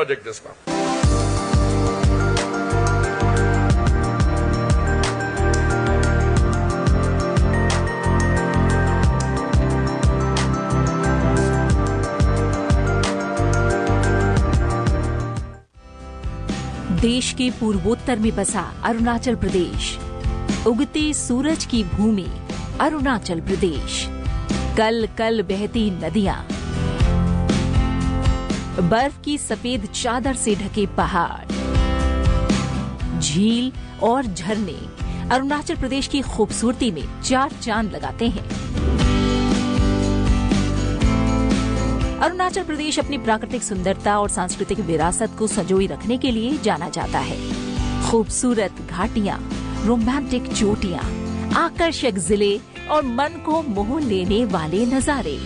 project this one. देश के पूर्वोत्तर में बसा अरुणाचल प्रदेश, उगते सूरज की भूमि अरुणाचल प्रदेश, कल कल बहती नदियां, बर्फ की सफेद चादर से ढके पहाड़, झील और झरने अरुणाचल प्रदेश की खूबसूरती में चार चांद लगाते हैं। अरुणाचल प्रदेश अपनी प्राकृतिक सुंदरता और सांस्कृतिक विरासत को संजोए रखने के लिए जाना जाता है। खूबसूरत घाटियां, रोमांटिक चोटियां, आकर्षक जिले और मन को मोह लेने वाले नजारे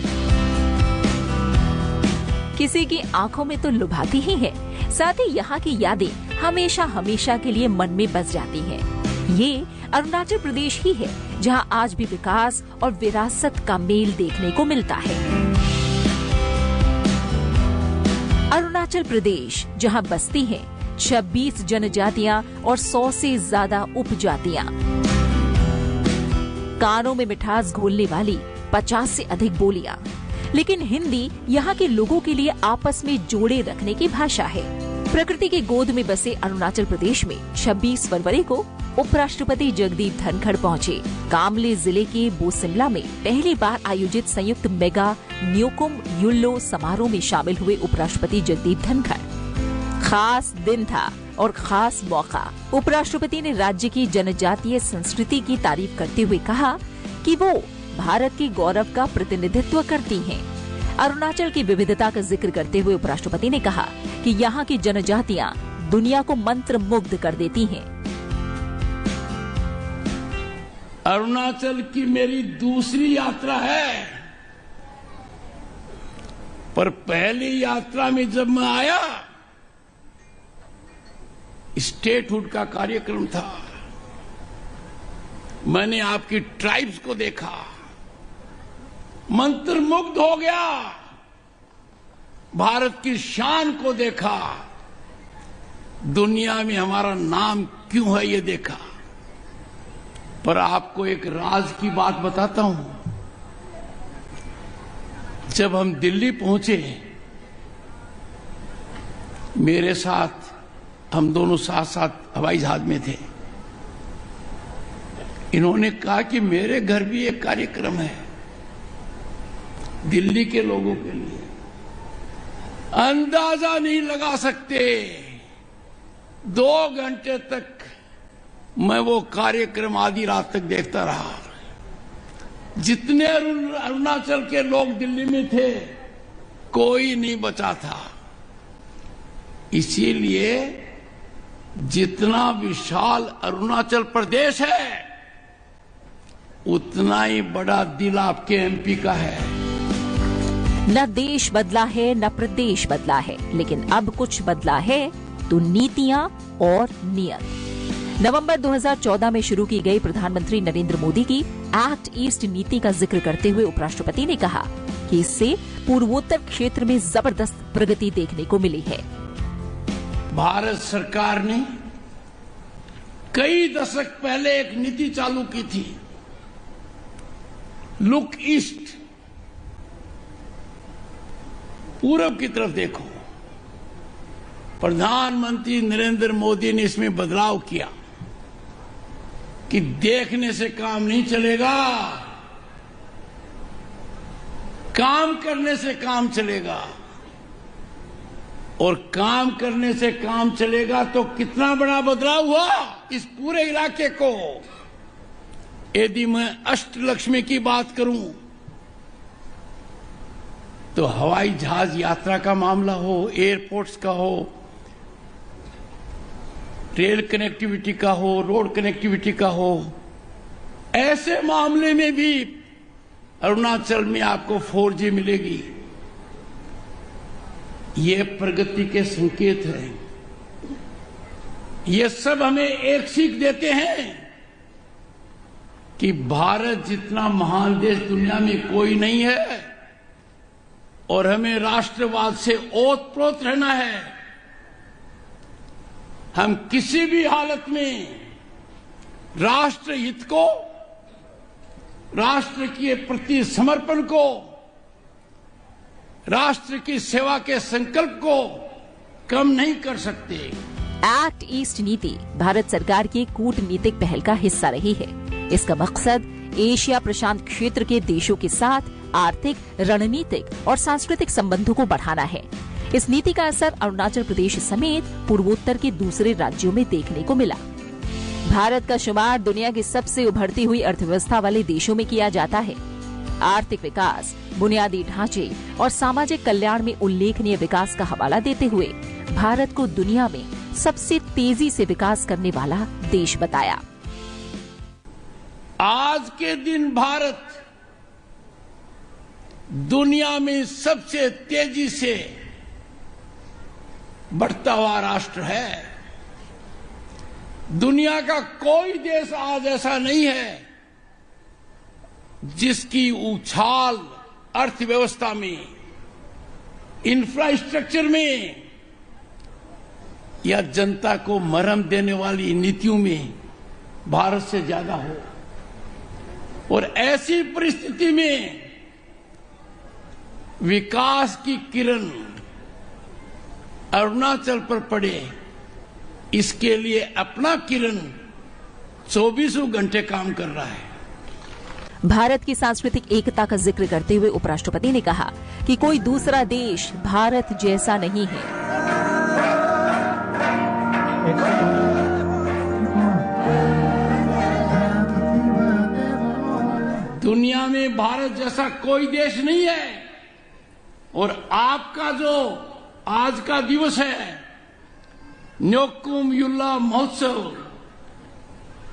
किसी की आंखों में तो लुभाती ही है, साथ ही यहाँ की यादें हमेशा हमेशा के लिए मन में बस जाती हैं। ये अरुणाचल प्रदेश ही है जहाँ आज भी विकास और विरासत का मेल देखने को मिलता है। अरुणाचल प्रदेश जहां बसती हैं 26 जनजातियां और 100 से ज्यादा उपजातियां, कानों में मिठास घोलने वाली 50 से अधिक बोलियां, लेकिन हिंदी यहाँ के लोगों के लिए आपस में जोड़े रखने की भाषा है। प्रकृति की गोद में बसे अरुणाचल प्रदेश में 26 फरवरी को उपराष्ट्रपति जगदीप धनखड़ पहुंचे। कामले जिले के बोसिमला में पहली बार आयोजित संयुक्त मेगा न्योकुम युल्लो समारोह में शामिल हुए उपराष्ट्रपति जगदीप धनखड़। खास दिन था और खास मौका। उपराष्ट्रपति ने राज्य की जनजातीय संस्कृति की तारीफ करते हुए कहा कि वो भारत के गौरव का प्रतिनिधित्व करती हैं। अरुणाचल की विविधता का जिक्र करते हुए उपराष्ट्रपति ने कहा कि यहाँ की जनजातियाँ दुनिया को मंत्र मुग्ध कर देती हैं। अरुणाचल की मेरी दूसरी यात्रा है, पर पहली यात्रा में जब मैं आया स्टेटहुड का कार्यक्रम था। मैंने आपकी ट्राइब्स को देखा, मंत्रमुग्ध हो गया। भारत की शान को देखा, दुनिया में हमारा नाम क्यों है ये देखा। पर आपको एक राज की बात बताता हूं। जब हम दिल्ली पहुंचे, मेरे साथ हम दोनों साथ साथ हवाई जहाज में थे। इन्होंने कहा कि मेरे घर भी एक कार्यक्रम है दिल्ली के लोगों के लिए। अंदाजा नहीं लगा सकते, 2 घंटे तक मैं वो कार्यक्रम आधी रात तक देखता रहा। जितने अरुणाचल के लोग दिल्ली में थे, कोई नहीं बचा था। इसीलिए जितना विशाल अरुणाचल प्रदेश है, उतना ही बड़ा दिल आपके एमपी का है। न देश बदला है न प्रदेश बदला है, लेकिन अब कुछ बदला है तो नीतियां और नियत। नवंबर 2014 में शुरू की गई प्रधानमंत्री नरेंद्र मोदी की एक्ट ईस्ट नीति का जिक्र करते हुए उपराष्ट्रपति ने कहा कि इससे पूर्वोत्तर क्षेत्र में जबरदस्त प्रगति देखने को मिली है। भारत सरकार ने कई दशक पहले एक नीति चालू की थी, लुक ईस्ट, पूरब की तरफ देखो। प्रधानमंत्री नरेंद्र मोदी ने इसमें बदलाव किया कि देखने से काम नहीं चलेगा, काम करने से काम चलेगा। और काम करने से काम चलेगा तो कितना बड़ा बदलाव हुआ इस पूरे इलाके को। यदि मैं अष्टलक्ष्मी की बात करूं तो हवाई जहाज यात्रा का मामला हो, एयरपोर्ट्स का हो, रेल कनेक्टिविटी का हो, रोड कनेक्टिविटी का हो, ऐसे मामले में भी अरुणाचल में आपको 4G मिलेगी। ये प्रगति के संकेत हैं। ये सब हमें एक सीख देते हैं कि भारत जितना महान देश दुनिया में कोई नहीं है और हमें राष्ट्रवाद से ओतप्रोत रहना है। हम किसी भी हालत में राष्ट्र हित को, राष्ट्र के प्रति समर्पण को, राष्ट्र की सेवा के संकल्प को कम नहीं कर सकते। एक्ट ईस्ट नीति भारत सरकार की कूटनीतिक पहल का हिस्सा रही है। इसका मकसद एशिया प्रशांत क्षेत्र के देशों के साथ आर्थिक, रणनीतिक और सांस्कृतिक संबंधों को बढ़ाना है। इस नीति का असर अरुणाचल प्रदेश समेत पूर्वोत्तर के दूसरे राज्यों में देखने को मिला। भारत का शुमार दुनिया की सबसे उभरती हुई अर्थव्यवस्था वाले देशों में किया जाता है। आर्थिक विकास, बुनियादी ढांचे और सामाजिक कल्याण में उल्लेखनीय विकास का हवाला देते हुए भारत को दुनिया में सबसे तेजी से विकास करने वाला देश बताया। आज के दिन भारत दुनिया में सबसे तेजी से बढ़ता हुआ राष्ट्र है। दुनिया का कोई देश आज ऐसा नहीं है जिसकी उछाल अर्थव्यवस्था में, इंफ्रास्ट्रक्चर में या जनता को मरहम देने वाली नीतियों में भारत से ज्यादा हो। और ऐसी परिस्थिति में विकास की किरण अरुणाचल पर पड़े, इसके लिए अपना किरण 24 घंटे काम कर रहा है। भारत की सांस्कृतिक एकता का जिक्र करते हुए उपराष्ट्रपति ने कहा कि कोई दूसरा देश भारत जैसा नहीं है। दुनिया में भारत जैसा कोई देश नहीं है। और आपका जो आज का दिवस है, न्योकुम युल्ला महोत्सव,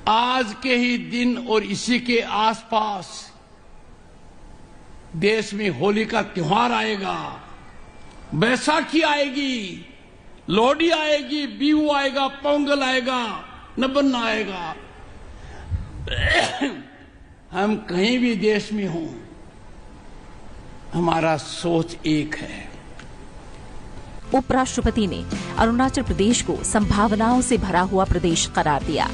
आज के ही दिन और इसी के आसपास देश में होली का त्योहार आएगा, बैसाखी आएगी, लोहड़ी आएगी, बिहू आएगा, पोंगल आएगा, नबन आएगा। हम कहीं भी देश में हों, हमारा सोच एक है। उपराष्ट्रपति ने अरुणाचल प्रदेश को संभावनाओं से भरा हुआ प्रदेश करार दिया।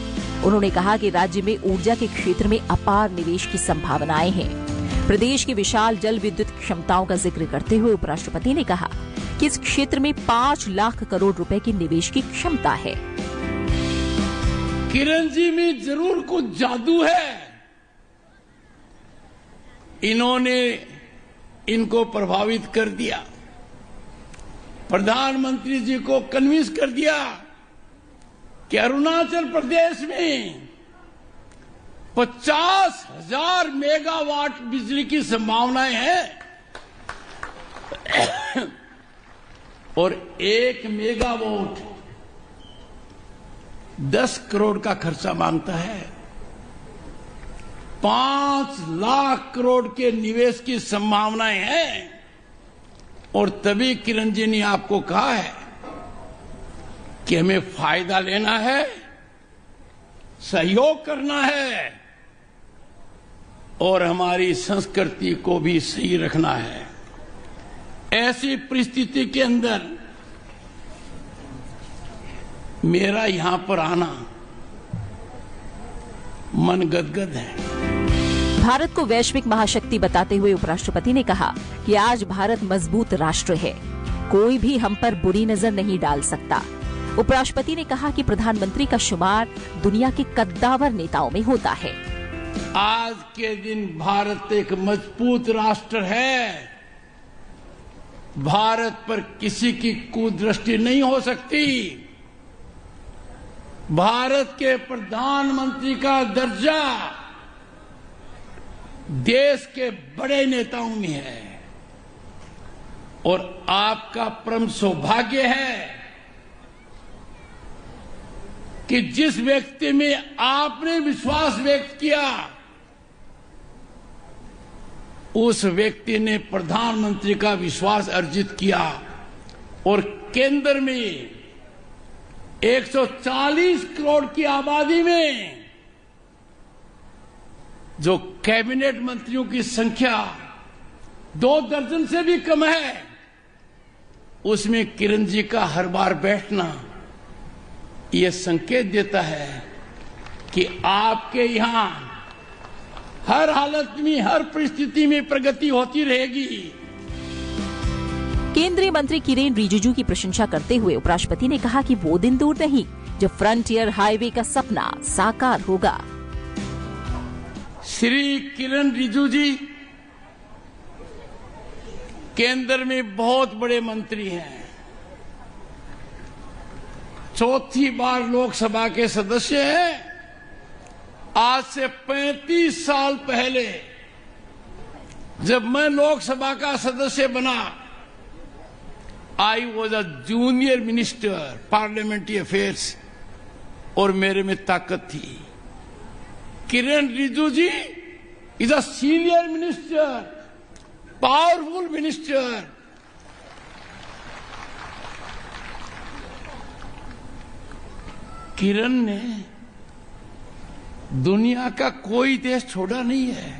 उन्होंने कहा कि राज्य में ऊर्जा के क्षेत्र में अपार निवेश की संभावनाएं हैं। प्रदेश की विशाल जल विद्युत क्षमताओं का जिक्र करते हुए उपराष्ट्रपति ने कहा कि इस क्षेत्र में 5 लाख करोड़ रुपए की निवेश की क्षमता है। किरण जी में जरूर कुछ जादू है। इन्होंने इनको प्रभावित कर दिया, प्रधानमंत्री जी को कन्विंस कर दिया कि अरुणाचल प्रदेश में 50,000 मेगावाट बिजली की संभावनाएं हैं। और 1 मेगावाट 10 करोड़ का खर्चा मांगता है। 5 लाख करोड़ के निवेश की संभावनाएं हैं। और तभी किरण जी ने आपको कहा है कि हमें फायदा लेना है, सहयोग करना है और हमारी संस्कृति को भी सही रखना है। ऐसी परिस्थिति के अंदर मेरा यहां पर आना मन गदगद है। भारत को वैश्विक महाशक्ति बताते हुए उपराष्ट्रपति ने कहा कि आज भारत मजबूत राष्ट्र है, कोई भी हम पर बुरी नजर नहीं डाल सकता। उपराष्ट्रपति ने कहा कि प्रधानमंत्री का शुमार दुनिया के कद्दावर नेताओं में होता है। आज के दिन भारत एक मजबूत राष्ट्र है। भारत पर किसी की कुदृष्टि नहीं हो सकती। भारत के प्रधानमंत्री का दर्जा देश के बड़े नेताओं में है। और आपका परम सौभाग्य है कि जिस व्यक्ति में आपने विश्वास व्यक्त किया, उस व्यक्ति ने प्रधानमंत्री का विश्वास अर्जित किया और केंद्र में 140 करोड़ की आबादी में जो कैबिनेट मंत्रियों की संख्या 2 दर्जन से भी कम है, उसमें किरण जी का हर बार बैठना ये संकेत देता है कि आपके यहां हर हालत में, हर परिस्थिति में प्रगति होती रहेगी। केंद्रीय मंत्री किरेन रिजिजू की प्रशंसा करते हुए उपराष्ट्रपति ने कहा कि वो दिन दूर नहीं जब फ्रंटियर हाईवे का सपना साकार होगा। श्री किरेन रिजिजू जी केंद्र में बहुत बड़े मंत्री हैं, चौथी बार लोकसभा के सदस्य हैं। आज से 35 साल पहले जब मैं लोकसभा का सदस्य बना, I was a junior minister parliamentary affairs, और मेरे में ताकत थी। Kiren Rijiju ji is a senior minister, powerful minister. Kiran ने दुनिया का कोई देश छोड़ा नहीं है।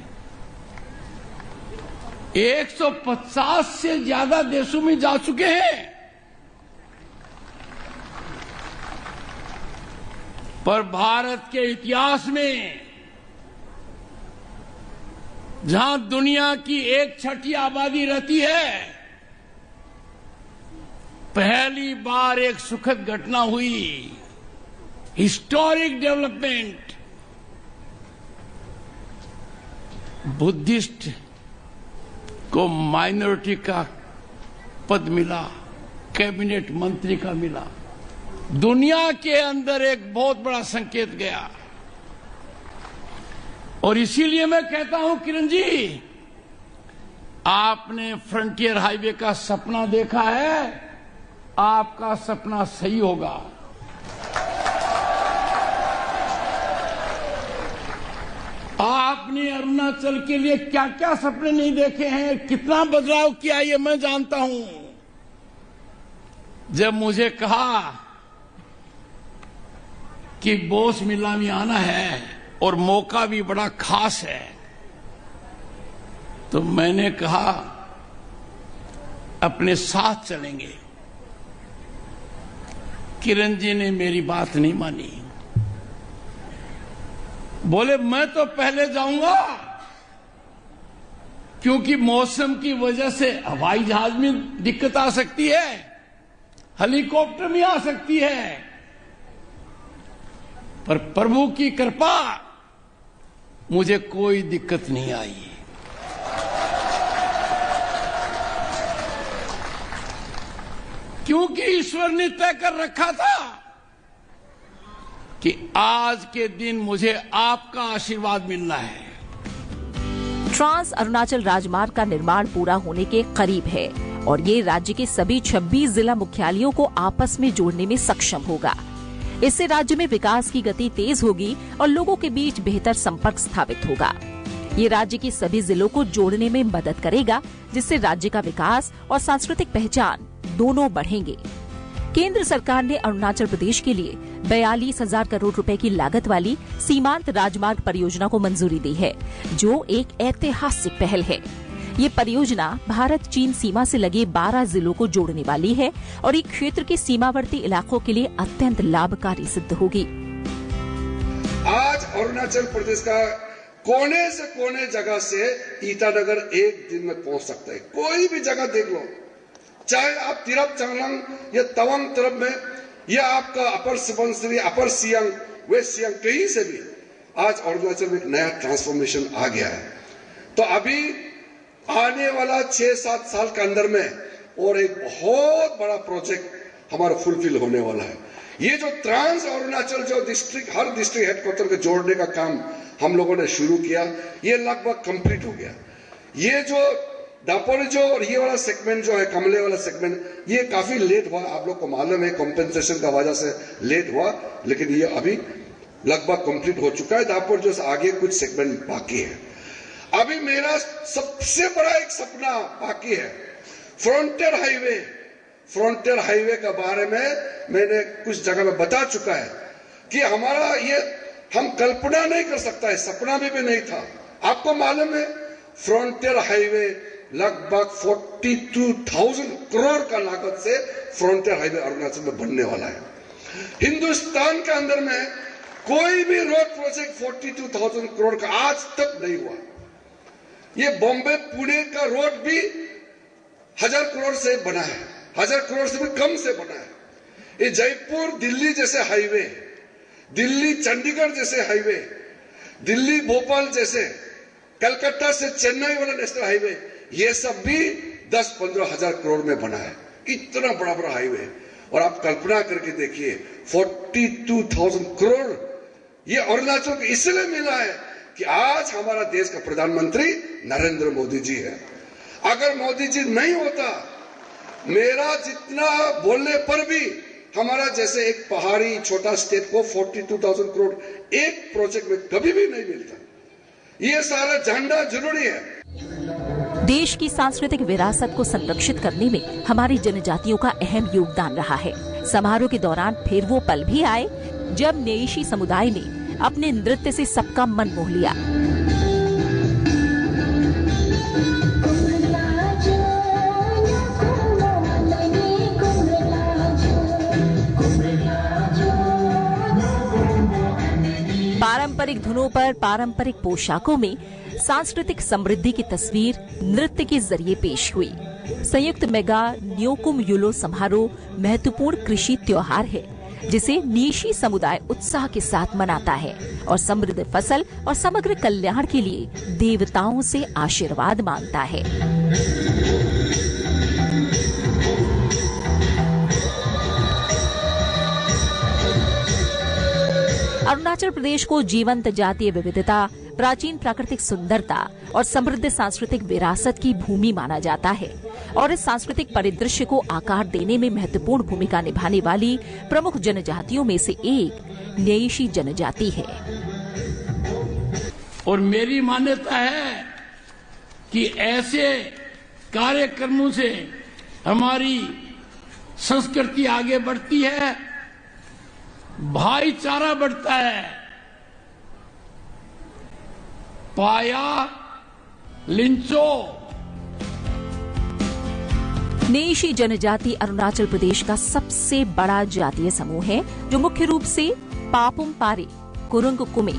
150 से ज्यादा देशों में जा चुके हैं, पर भारत के इतिहास में जहां दुनिया की 1/6 आबादी रहती है, पहली बार एक सुखद घटना हुई, हिस्टोरिक डेवलपमेंट। बुद्धिस्ट को माइनॉरिटी का पद मिला, कैबिनेट मंत्री का मिला। दुनिया के अंदर एक बहुत बड़ा संकेत गया, और इसीलिए मैं कहता हूं किरण जी, आपने फ्रंटियर हाईवे का सपना देखा है, आपका सपना सही होगा। आपने अरुणाचल के लिए क्या क्या सपने नहीं देखे हैं, कितना बदलाव किया, ये मैं जानता हूं। जब मुझे कहा कि बोस मिला में आना है और मौका भी बड़ा खास है, तो मैंने कहा अपने साथ चलेंगे। किरण जी ने मेरी बात नहीं मानी, बोले मैं तो पहले जाऊंगा, क्योंकि मौसम की वजह से हवाई जहाज में दिक्कत आ सकती है, हेलीकॉप्टर में आ सकती है, पर प्रभु की कृपा मुझे कोई दिक्कत नहीं आई। क्योंकि ईश्वर ने तय कर रखा था कि आज के दिन मुझे आपका आशीर्वाद मिलना है। ट्रांस अरुणाचल राजमार्ग का निर्माण पूरा होने के करीब है और ये राज्य के सभी 26 जिला मुख्यालयों को आपस में जोड़ने में सक्षम होगा। इससे राज्य में विकास की गति तेज होगी और लोगों के बीच बेहतर संपर्क स्थापित होगा। ये राज्य के सभी जिलों को जोड़ने में मदद करेगा, जिससे राज्य का विकास और सांस्कृतिक पहचान दोनों बढ़ेंगे। केंद्र सरकार ने अरुणाचल प्रदेश के लिए 42,000 करोड़ रुपए की लागत वाली सीमांत राजमार्ग परियोजना को मंजूरी दी है, जो एक ऐतिहासिक पहल है। ये परियोजना भारत चीन सीमा से लगे 12 जिलों को जोड़ने वाली है और एक क्षेत्र के सीमावर्ती इलाकों के लिए अत्यंत लाभकारी सिद्ध होगी। आज अरुणाचल प्रदेश का कोने से कोने जगह से ईटानगर एक दिन में पहुंच सकता है। कोई भी जगह देख लो, चाहे आप तिरप चांगलांग या तवांग तरफ में, या आपका अपर सुबनसिरी, अपर सियांग, वेस्ट सियांग, कहीं से भी आज अरुणाचल में एक नया ट्रांसफॉर्मेशन आ गया है। तो अभी आने वाला 6-7 साल के अंदर में और एक बहुत बड़ा प्रोजेक्ट हमारा फुलफिल होने वाला है। ये जो ट्रांस अरुणाचल जो डिस्ट्रिक्ट, हर डिस्ट्रिक्ट हेडक्वार्टर को जोड़ने का काम हम लोगों ने शुरू किया, ये लगभग कंप्लीट हो गया। ये जो दापोरिजो और ये वाला सेगमेंट जो है, कमले वाला सेगमेंट, ये काफी लेट हुआ, आप लोग को मालूम है, कॉम्पेंसेशन का वजह से लेट हुआ, लेकिन ये अभी लगभग कंप्लीट हो चुका है। दापोरिजो से आगे कुछ सेगमेंट बाकी है। अभी मेरा सबसे बड़ा एक सपना बाकी है, फ्रंटियर हाईवे। फ्रंटियर हाईवे के बारे में मैंने कुछ जगह में बता चुका है कि हमारा ये हम कल्पना नहीं कर सकता है, सपना में भी नहीं था। आपको मालूम है, फ्रंटियर हाईवे लगभग 42,000 करोड़ का लागत से फ्रंटियर हाईवे अरुणाचल में बनने वाला है। हिंदुस्तान के अंदर में कोई भी रोड प्रोजेक्ट 42,000 करोड़ का आज तक नहीं हुआ। ये बॉम्बे पुणे का रोड भी 1000 करोड़ से बना है, 1000 करोड़ से भी कम से बना है। ये जयपुर दिल्ली जैसे हाईवे, दिल्ली चंडीगढ़ जैसे हाईवे, दिल्ली भोपाल जैसे, कलकत्ता से चेन्नई वाला नेशनल हाईवे, ये सब भी 10-15 हजार करोड़ में बना है। इतना बड़ा बड़ा हाईवे। और आप कल्पना करके देखिए 42,000 करोड़ ये अरुणाचल को इसलिए मिला है कि आज हमारा देश का प्रधानमंत्री नरेंद्र मोदी जी है। अगर मोदी जी नहीं होता, मेरा जितना बोलने पर भी हमारा जैसे एक पहाड़ी छोटा स्टेट को 42,000 करोड़ एक प्रोजेक्ट में कभी भी नहीं मिलता। ये सारा झंडा जरूरी है। देश की सांस्कृतिक विरासत को संरक्षित करने में हमारी जनजातियों का अहम योगदान रहा है। समारोह के दौरान फिर वो पल भी आए जब नेइशी समुदाय ने अपने नृत्य से सबका मन मोह लिया। पारंपरिक धुनों पर पारंपरिक पोशाकों में सांस्कृतिक समृद्धि की तस्वीर नृत्य के जरिए पेश हुई। संयुक्त मेगा न्योकुम युलो समारोह महत्वपूर्ण कृषि त्योहार है जिसे नीशी समुदाय उत्साह के साथ मनाता है और समृद्ध फसल और समग्र कल्याण के लिए देवताओं से आशीर्वाद मांगता है। अरुणाचल प्रदेश को जीवंत जातीय विविधता, प्राचीन प्राकृतिक सुंदरता और समृद्ध सांस्कृतिक विरासत की भूमि माना जाता है और इस सांस्कृतिक परिदृश्य को आकार देने में महत्वपूर्ण भूमिका निभाने वाली प्रमुख जनजातियों में से एक नेइशी जनजाति है। और मेरी मान्यता है कि ऐसे कार्यक्रमों से हमारी संस्कृति आगे बढ़ती है, भाईचारा बढ़ता है। पाया लिंचो। नेइशी जनजाति अरुणाचल प्रदेश का सबसे बड़ा जातीय समूह है जो मुख्य रूप से पापुम पारे, कुरुंग कुमे,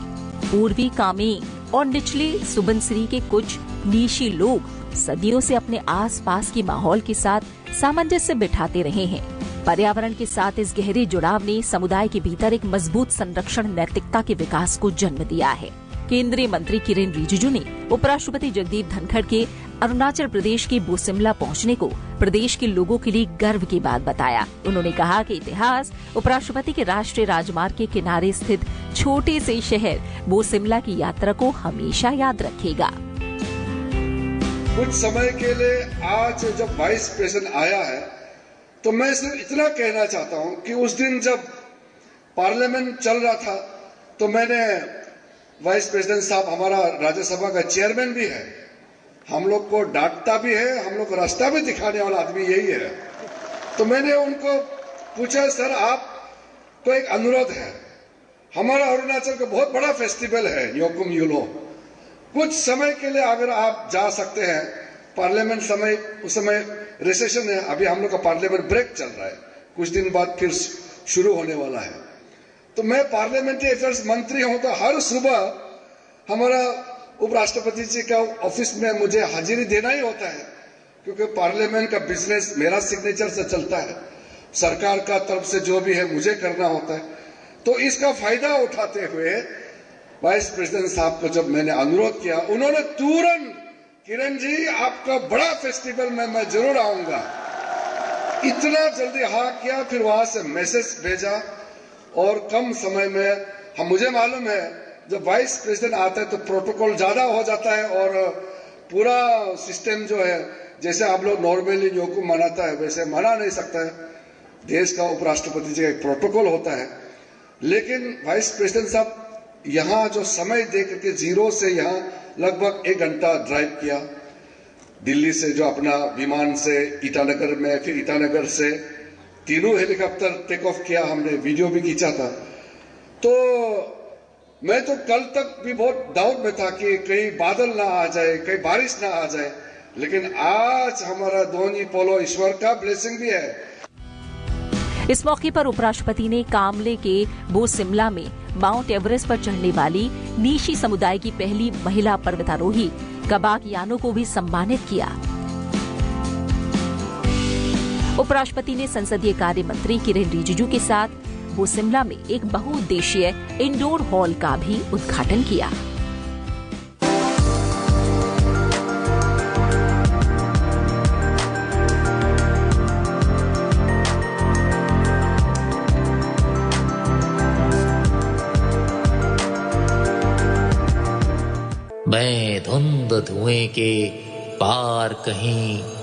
पूर्वी कामेंग और निचले सुबनसिरी के कुछ नीशी लोग सदियों से अपने आसपास के माहौल के साथ सामंजस्य बिठाते रहे हैं। पर्यावरण के साथ इस गहरे जुड़ाव ने समुदाय के भीतर एक मजबूत संरक्षण नैतिकता के विकास को जन्म दिया है। केंद्रीय मंत्री किरेन रिजिजू ने उपराष्ट्रपति जगदीप धनखड़ के अरुणाचल प्रदेश के बोसिमला पहुंचने को प्रदेश के लोगों के लिए गर्व की बात बताया। उन्होंने कहा कि इतिहास उपराष्ट्रपति के राष्ट्रीय राजमार्ग के किनारे स्थित छोटे से शहर बोसिमला की यात्रा को हमेशा याद रखेगा। कुछ समय के लिए आज जब वाइस प्रेसिडेंट आया है तो मैं सिर्फ इतना कहना चाहता हूं कि उस दिन जब पार्लियामेंट चल रहा था तो मैंने वाइस प्रेसिडेंट साहब हमारा राज्यसभा का चेयरमैन भी है, हम लोग को डांटता भी है, हम लोग को रास्ता भी दिखाने वाला आदमी यही है। तो मैंने उनको पूछा, सर आपको एक अनुरोध है, हमारा अरुणाचल का बहुत बड़ा फेस्टिवल है न्योकुम युलो, कुछ समय के लिए अगर आप जा सकते हैं, पार्लियामेंट समय उस समय रिसेशन है, अभी हम लोग का पार्लियामेंट ब्रेक चल रहा है, कुछ दिन बाद फिर शुरू होने वाला है। तो मैं पार्लियामेंट्री अफेयर्स मंत्री हूं तो हर सुबह हमारा उपराष्ट्रपति जी का ऑफिस में मुझे हाजिरी देना ही होता है, क्योंकि पार्लियामेंट का बिजनेस मेरा सिग्नेचर से चलता है, सरकार का तरफ से जो भी है मुझे करना होता है। तो इसका फायदा उठाते हुए वाइस प्रेसिडेंट साहब को जब मैंने अनुरोध किया, उन्होंने तुरंत किरण जी आपका बड़ा फेस्टिवल में मैं जरूर आऊंगा, इतना जल्दी हाँ किया। फिर वहां से मैसेज भेजा और कम समय में हम, मुझे मालूम है जब वाइस प्रेसिडेंट आता है तो प्रोटोकॉल ज्यादा हो जाता है और पूरा सिस्टम जो है जैसे आप लोग नॉर्मली न्योकुम मनाता है वैसे मना नहीं सकता है, देश का उपराष्ट्रपति जी का एक प्रोटोकॉल होता है। लेकिन वाइस प्रेसिडेंट साहब यहाँ जो समय दे करके जीरो से यहाँ लगभग 1 घंटा ड्राइव किया, दिल्ली से जो अपना विमान से ईटानगर में, फिर ईटानगर से तीनों हेलीकॉप्टर टेक ऑफ किया, हमने वीडियो भी खींचा था। तो मैं तो कल तक भी बहुत डाउट में था कि कहीं बादल ना आ जाए, कहीं बारिश ना आ जाए, लेकिन आज हमारा दोनी पोलो ईश्वर का ब्लेसिंग भी है। इस मौके पर उपराष्ट्रपति ने कामले के बो सिमला में माउंट एवरेस्ट पर चढ़ने वाली नीशी समुदाय की पहली महिला पर्वतारोही कबाक यानो को भी सम्मानित किया। उपराष्ट्रपति ने संसदीय कार्य मंत्री किरेन रिजिजू के साथ वो शिमला में एक बहुउद्देशीय इंडोर हॉल का भी उद्घाटन किया। मैं धुंध धुएं के पार कहीं